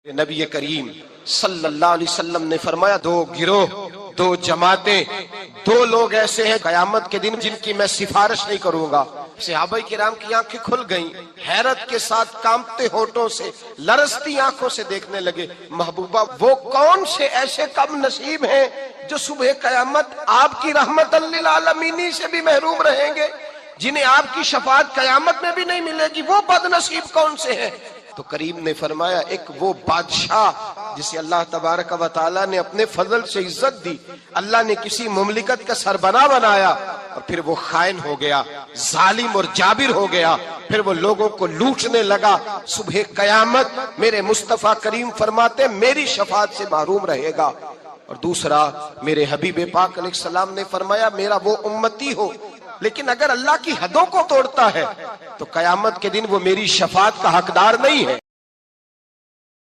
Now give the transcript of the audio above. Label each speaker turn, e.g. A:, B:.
A: नबी करीम सल्लल्लाहु अलैहि वसल्लम ने फरमाया, दो गिरोह, दो जमातें, दो लोग ऐसे हैं कयामत के दिन जिनकी मैं सिफारिश नहीं करूंगा। सहाबा किराम की आंखें खुल गईं, हैरत के साथ कांपते होठों से, लरसती आंखों से देखने लगे, महबूबा वो कौन से ऐसे कम नसीब हैं जो सुबह कयामत आपकी रहमतल लिल आलमीन से भी महरूम रहेंगे, जिन्हें आपकी शफाअत कयामत में भी नहीं मिलेगी, वो बदनसीब कौन से हैं? तो करीम ने फरमाया, एक वो बादशाह जिसे अल्लाह तबारक व तआला ने अपने फजल से इज्जत दी, अल्लाह ने किसी मुमलिकत का सरबना बनाया और फिर वो खाइन हो गया, जालिम और जाबिर हो गया, फिर वो लोगों को लूटने लगा। सुबह कयामत मेरे मुस्तफा करीम फरमाते मेरी शफाअत से महरूम रहेगा। और दूसरा, मेरे हबीब पाक अलैहिस्सलाम ने फरमाया, मेरा वो उम्मती हो लेकिन अगर अल्लाह की हदों को तोड़ता है तो कयामत के दिन वो मेरी शफाअत का हकदार नहीं है।